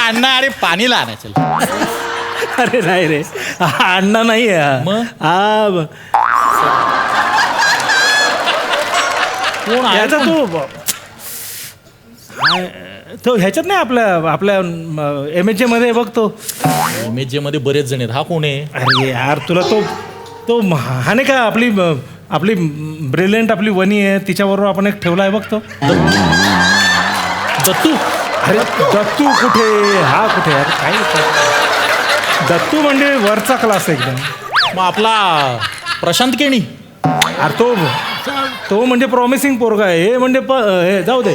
अण्णा अरे पाणी ला चल. अरे नाही रे, हा अण्णा नाही आहे मग? हा. कोण आहे? याचा तो ह्याच्यात नाही आपल्या MHJ मध्ये बघतो. MHJ मध्ये बरेच जण आहेत. हा कोण आहे? अरे यार तुला तो हा नाही का आपली ब्रिलियंट आपली वनी आहे तिच्याबरोबर आपण एक ठेवला आहे बघतो. दत्तू. अरे दत्तू कुठे, हा कुठे यार काय. दत्तू म्हणजे वरचा क्लास एकदम. मग आपला प्रशांत केणी. अरे तो म्हणजे प्रॉमिसिंग पोरगा आहे. हे म्हणजे हे जाऊ दे.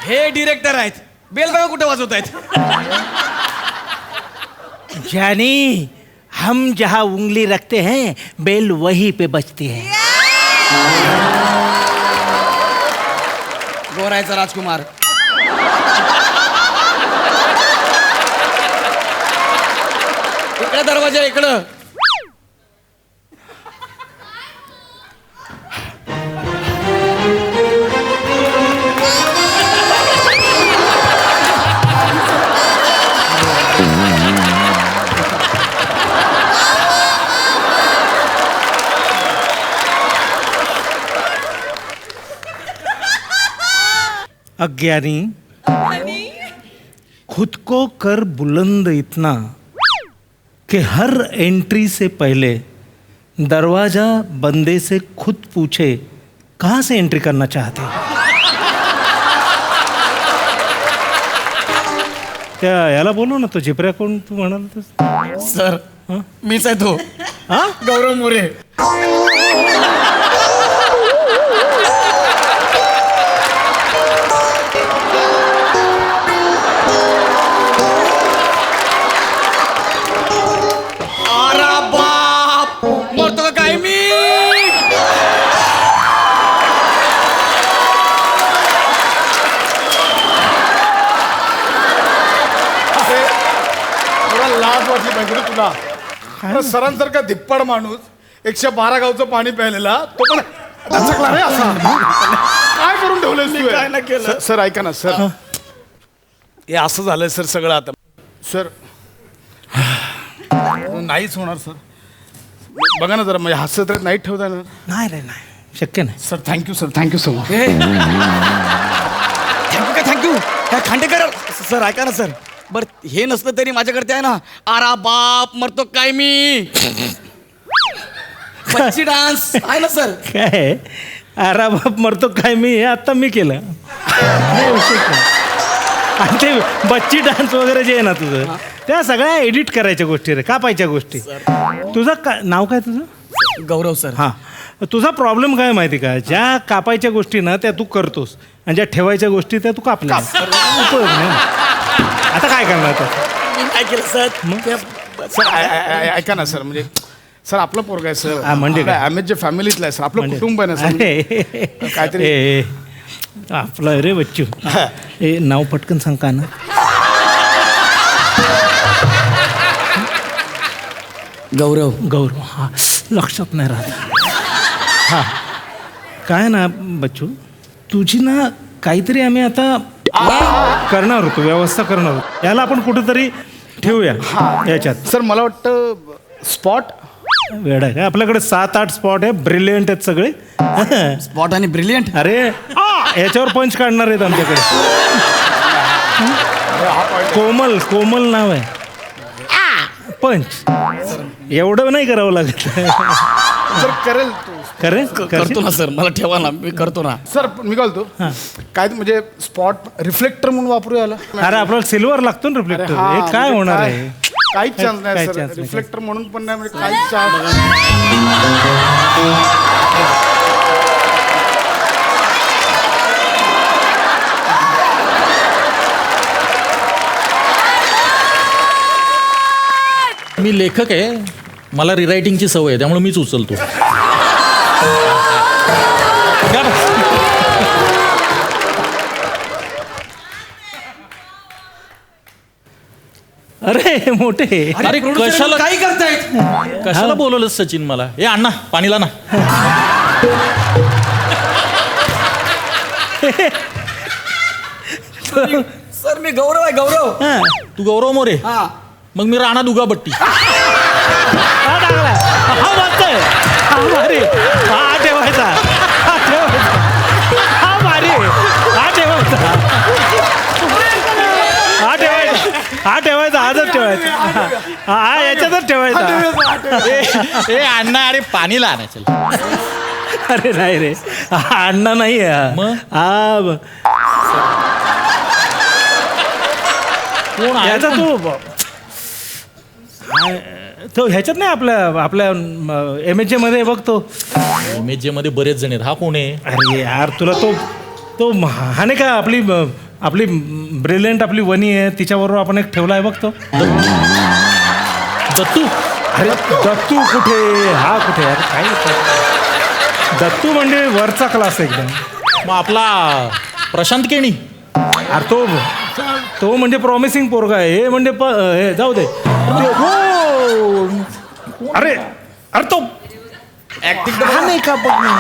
हे डिरेक्टर आहेत. बेल बघा कुठे वाजवत आहेत. जानी हम जहाँ उंगली रखते हैं बेल वहीं पे बजती है. गोरायचा राजकुमार. इकडे दरवाजा इकडं. अज्ञानी खुद को कर बुलंद इतना कि हर एंट्री से पहले दरवाजा बंदे से खुद पूछे कहाँ से एंट्री करना चाहते हो. त्या याला बोलू ना, तो जिपऱ्या कोण तू म्हणाल. सर मीच आहे तो. हा गौरव मोरे. लाज वाटली पाहिजे रे तुला. सरांसारखा धिप्पड माणूस 112 गावचं पाणी प्यायलेला तो पण दचकला रे असा. काय करून ठेवलंय काय नाही केलं. सर ऐका ना सर, हे असं झालंय सर सगळं आता. सर नाहीच होणार सर. बघा ना जरा म्हणजे हास्य नाही ठेवता येणार. नाही रे नाही शक्य नाही. Sir thank you sir, thank you so much. Thank you काय खांडेकर. सर ऐका ना सर, बर हे नसतं तरी माझ्याकडे आहे ना आरा बाप मरतो काय मी. बच्ची डान्स आहे ना सर. काय अरे बाप मरतो काय मी हे आत्ता मी केलं. आणि ते बच्ची डान्स वगैरे जे आहे ना तुझं त्या सगळ्या एडिट करायच्या गोष्टी रे, कापायच्या गोष्टी. तुझं नाव काय तुझं? गौरव सर. हां तुझा प्रॉब्लेम काय माहिती का, ज्या कापायच्या गोष्टी ना त्या तू करतोस आणि ज्या ठेवायच्या गोष्टी त्या तू कापल्या. उपयोग नाही. आता काय करणार तर. काय केलं सर. सर ऐका ना सर, म्हणजे सर आपलं पोरग आहे सर. म्हणजे काय? MHJ फॅमिलीतलं आहे सर. आपलं कुटुंब आहे ना सर. काहीतरी ए, आपलं रे बच्चू. हे नाव पटकन सांग का ना. गौरव हा लक्षात नाही राहत. हा काय ना बच्चू, तुझी ना काहीतरी आम्ही आता करणार होतो, व्यवस्था करणार होतो. याला आपण कुठेतरी ठेवूया याच्यात. सर मला वाटतं स्पॉट वेळ आहे का आपल्याकडे 7-8 स्पॉट आहे. ब्रिलियंट आहेत सगळे. स्पॉट आणि ब्रिलियंट. अरे याच्यावर पंच काढणार आहेत आमच्याकडे. कोमल नाव आहे. पंच एवढं नाही करावं लागत. सर करेल तू. करतो ना सर, मला ठेवा ना, मी करतो ना सर. मी घालतो काय म्हणजे स्पॉट रिफ्लेक्टर म्हणून वापरू याला. अरे आपल्याला सिल्वर लागतो ना रिफ्लेक्टर. हे काय होणार आहे. काहीच चान्स नाही सर. रिफ्लेक्टर म्हणून पण नाही म्हणजे काहीच चान्स. मी लेखक आहे, मला रिरायटिंगची सवय आहे, त्यामुळे मीच उचलतो. अरे मोठे. अरे कशाला काय करतायत. कशाला बोलवलं सचिन मला. ए अण्णा पाणीला ना. सर मी गौरव आहे गौरव. हा. तू गौरव मोरे. हा मग मी राणा दुगाबट्टी. हा चांगला आहे. हा मस्त आहे. हा भारी. हा ठेवायचा. हा ठेवायचा. हा भारी. हा ठेवायचा. हा ठेवायचा. हा ठेवायचा. आजच ठेवायचा. हा याच्यातच ठेवायचा. ए अण्णा अरे पाणी लाना चल. अरे नाही रे, हा अण्णा नाही आहे. मग? हा कोण आहे? याचा तो ह्याच्यात नाही आपल्या MHJ मध्ये बघतो. MHJ मध्ये बरेच जण आहेत. हा कोण आहे? अरे यार तुला तो हा नाही का आपली ब्रिलियंट आपली वनी आहे तिच्याबरोबर आपण एक ठेवला आहे बघतो. दत्तू. अरे दत्तू कुठे हा कुठे यार काय दत्तू म्हणजे वरचा क्लास एकदम. मग आपला प्रशांत केणी. अरे तो म्हणजे प्रॉमिसिंग पोरगा आहे. हे म्हणजे हे जाऊ दे. अरे तो ऍक्टिंग हा नाही का बघ ना.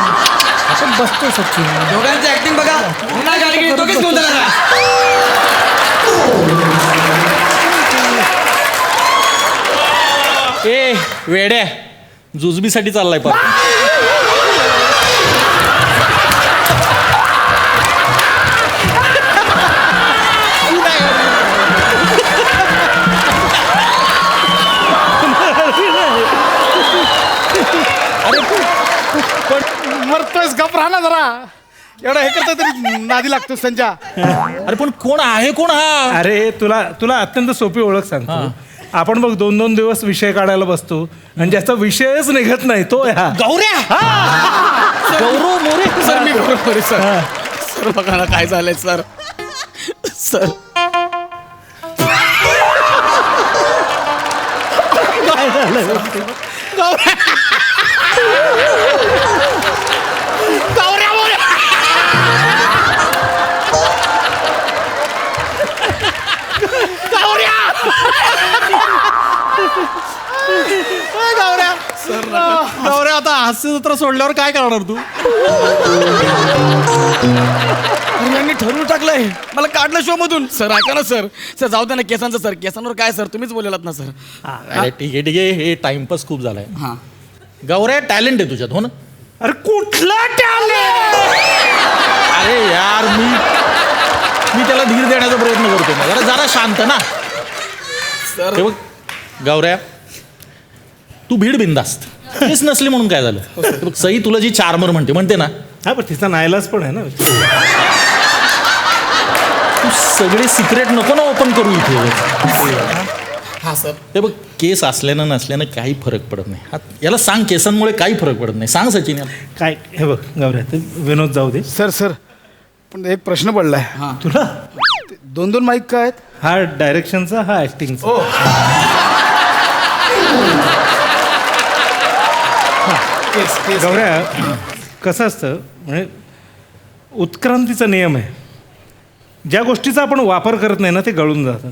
आपण बसतो सचिन. दोघांची ऍक्टिंग बघा. पुन्हा गाडी घेऊन दोघेच घेऊन जाणार. ए वेड्या जुजबीसाठी चाललाय पण. मरतोयस गप राहा ना जरा. एवढा हे करता तरी नादी लागतो संजा. अरे पण कोण आहे कोण हा? अरे तुला अत्यंत सोपी ओळख सांगतो. आपण बघ 2-2 दिवस विषय काढायला बसतो आणि ज्याचा विषयच निघत नाही तो ह्या गौऱ्या. गौरव मोरे. सर मी गौरव मोरे सर. सर बघा ना काय झालंय सर. सर काय झालं गौरव मोरे. गौऱ्या आता हास्य जत्रा सोडल्यावर काय करणार तू? यांनी ठरवून टाकलंय मला काढलं शो मधून. सर ऐका ना सर. सर जाऊ दे ना केसांचं. सर केसांवर काय सर तुम्हीच बोललात ना सर. अरे ठीक आहे हे टाइमपास खूप झालाय. हा गौऱ्या टॅलेंट आहे तुझ्यात हो ना? अरे कुठला टॅलेंट. अरे यार मी त्याला धीर देण्याचा प्रयत्न करतो ना. जरा शांत ना. सर हे बघ गौऱ्या तू भीड बिंदास्त. केस नसली म्हणून काय झालं? हे बघ, सई तुला जी चार्मर म्हणते ना. हा पण तिचा नाईलाज पण आहे ना. तू सगळे सिक्रेट नको ना ओपन करू इथे. हा सर. हे बघ केस असल्यानं नसल्यानं काही फरक पडत नाही. याला सांग केसांमुळे काही फरक पडत नाही. सांग सचिन याला. काय हे बघ गौऱ्या ते विनोद जाऊ दे. सर पण एक प्रश्न पडलाय. हा तुला 2 माईक काय आहेत? हा डायरेक्शनचा हा ऍक्टिंगचा. गौऱ्या कसं असतं म्हणजे उत्क्रांतीचा नियम आहे. ज्या गोष्टीचा आपण वापर करत नाही ना ते गळून जातात.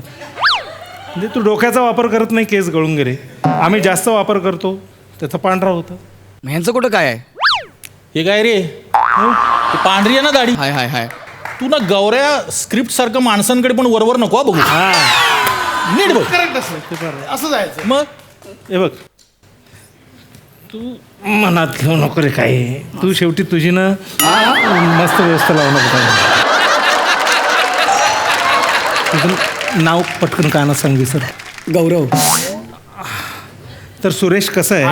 म्हणजे तू डोक्याचा वापर करत नाही केस गळून गेले. आम्ही जास्त वापर करतो त्याचा पांढरा होतं. मग ह्यांचं कुठं काय आहे? हे काय रे ते पांढरी आहे ना दाढी. हाय हाय हाय. तू ना गौऱ्या स्क्रिप्ट सारखं माणसांकडे पण वरवर नको हा बघू. नीट बघ. करेक्ट असं जायचं. मग हे बघ तू मनात घेऊ नको रे काही. तू शेवटी तुझी ना मस्त व्यवस्था लावू नको. तुझं नाव पटकन कानात सांग सर. गौरव. तर सुरेश कसं आहे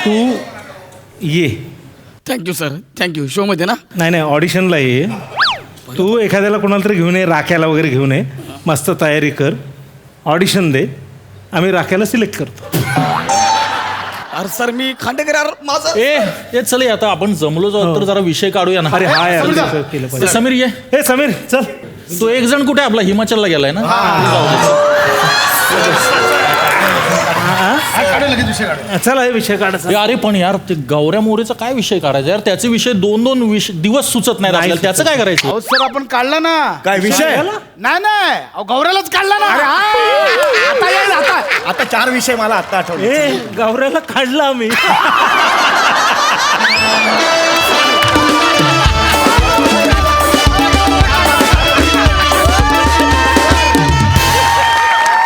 तू ये. Thank you sir thank you. शो मध्ये ना. नाही ऑडिशनला ये. तू एखाद्याला कोणाला तरी घेऊन ये. राख्याला वगैरे घेऊन ये. मस्त तयारी कर. ऑडिशन दे. आम्ही राख्याला सिलेक्ट करतो. अरे सर मी खांडेकर यार माझं. ए चल आता आपण जमलो जाऊ तर जरा विषय काढूया ना. अरे हा यार समीर जा. केलं ते पाहिजे. समीर ये. हे समीर चल. तो एक जण कुठे आपला हिमाचलला गेलाय ना. काढू लगेच विषय काढू. चला हे विषय काढायचा. ए, अरे पण यार ते गौऱ्या मोरेचा काय विषय काढायचा यार. त्याचे विषय 2-2 दिवस सुचत नाहीत आपल्याला. त्याचं काय करायचं? अहो सर आपण काढला ना. काय विषय नाही अहो गौऱ्यालाच काढला ना. आता 4 विषय मला आता आठवले. ए गौऱ्याला काढला आम्ही.